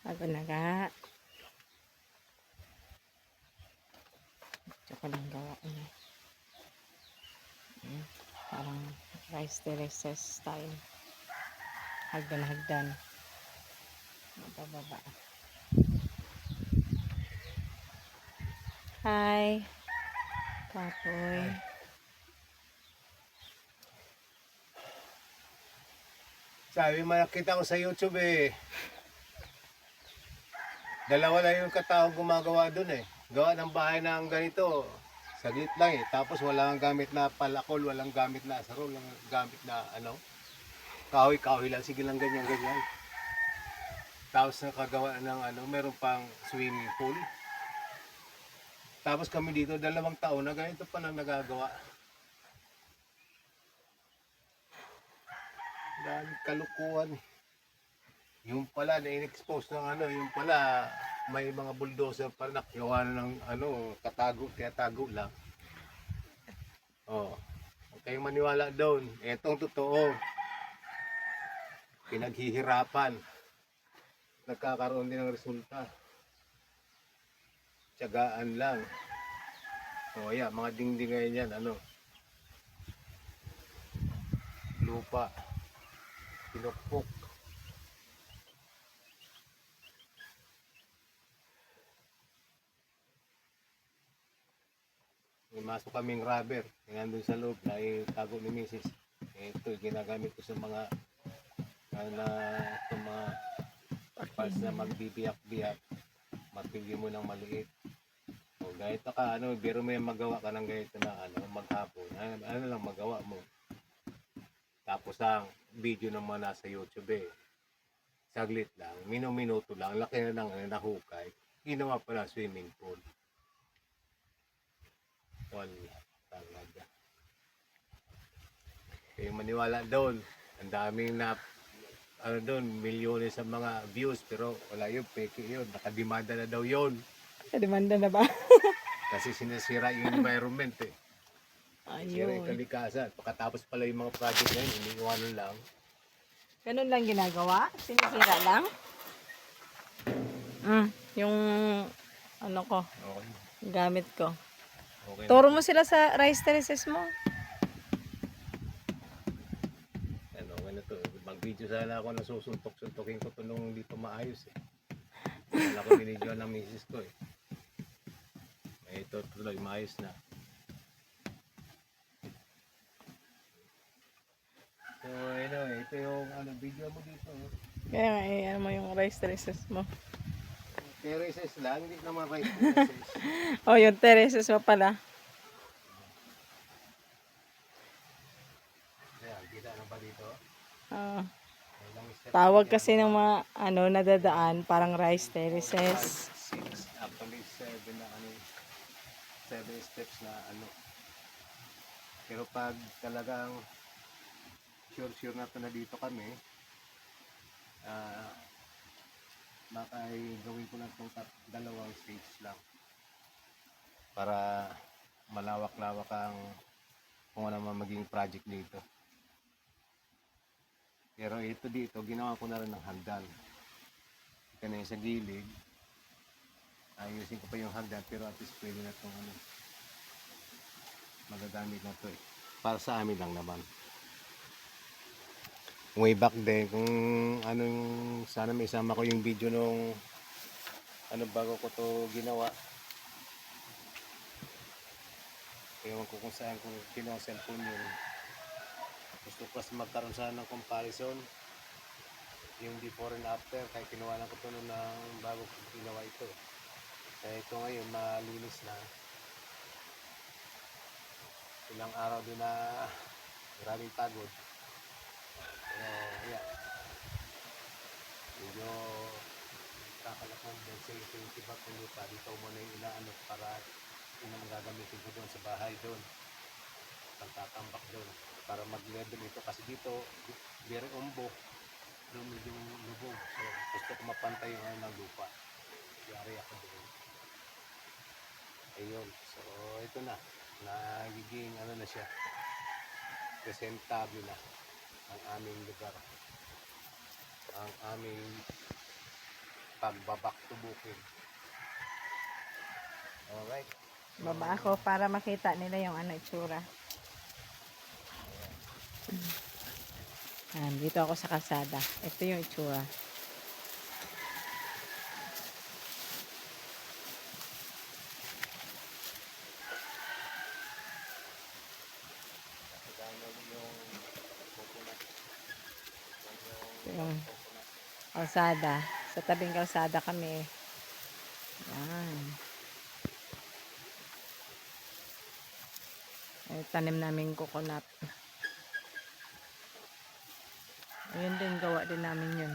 Ako na ka. Ito ko lang gawa niya. Parang rice terraces style. Hagdan-hagdan. Mabababa. Hi. Kapoy. Sabi makita ko sa YouTube dalawa lang yung katao gumagawa dun Gawa ng bahay ng ganito. Saglit lang Tapos walang gamit na palakol, walang gamit na asarol, walang gamit na kahoy-kahoy lang. Sige lang ganyan-ganyan. Tapos nakagawa ng meron pang swimming pool. Tapos kami dito 2 taon na ganito pa nang nagagawa. Dahil kalukuhan Yung pala na-expose ng yung pala may mga bulldozer pa nakagawa na ng kaya tago lang. Oh. Huwag kayong maniwala doon. Etong totoo. Pinaghihirapan. Nagkakaroon din ng resulta. Tiyagaan lang. O yeah, mga dingding ngayon yan, lupa. Pinukpok. May masok kaming rubber. Yan doon sa loob na itago ni Mrs. Ito, ginagamit ko sa mga mga parts na magbibiyak-biyak. Magpili mo ng maliit. O ganito ka, biro mo yung magawa ka ng ganito na maghapon. Ano lang magawa mo. Tapos ang video naman nasa YouTube saglit lang, minuto lang, laki na ng nahukay. Ginawa pa na swimming pool. Talaga. Kaya maniwala doon. Ang daming doon, milyones sa mga views, pero wala yun, peke yun. Nakademanda na daw yun. Kademanda na ba? Kasi sinisira yung environment Sinisira yung Ayun. kalikasan. Pagkatapos pala yung mga project na yun, iniiwanan lang. Ganun lang ginagawa? Sinisira lang? Yung ano ko, Okay. gamit ko. Okay. Turo mo sila sa rice terraces mo. Okay na to. Mag-video sana ako na susuntok-suntokin ko to nung dito maayos Wala ko binidyo ng misis ko Ito tuloy, maayos na. So, ito yung video mo dito. Kaya nga ano mo yung rice terraces mo. Terraces lang, hindi naman rice terraces. Oh, yung terraces mo pala. Ayan, kita na ba dito? Tawag kasi ng mga nadadaan parang rice terraces. 6, actually 7 na 7 steps na Pero pag talagang sure na to na dito kami, makay gawin ko lang itong 2 stage lang. Para malawak-lawak ang kung ano man maging project dito. Pero ito dito, ginawa ko na rin ng hagdan. Ito na yung sa gilid. Ayusin ko pa yung hagdan, pero at least pwede na itong magagamit na ito Para sa amin lang naman. Way back then, kung sana may isama ko yung video nung bago ko to ginawa. Ewan ko kung saan ko kinuha cellphone yun. Gusto ko kasi magkaroon sana ng comparison yung before and after, kaya kinuha lang ko ito ng bago ko ginawa ito kaya ito ngayon malinis na. Ilang araw din na maraming pagod, pero yeah, medyo kakalakon din sa yung tiba ko lupa dito mo na yung para yun ang gagamitin ko doon sa bahay doon, pagtatambak doon para mag-level ito kasi dito very umbok doon medyo lubog, so gusto ko mapantay yung ng lupa, yari ako doon. Ayun, so ito na nagiging na siya, presentable na ang aming lugar, ang aming pagbabak to bukid. Alright. Baba ako para makita nila yung ano itsura. Dito ako sa kalsada. Ito yung itsura. Ito yung kalsada. Sa tabing kalsada kami. Yan. Tanim namin coconut. Ayun din, gawa din namin yun.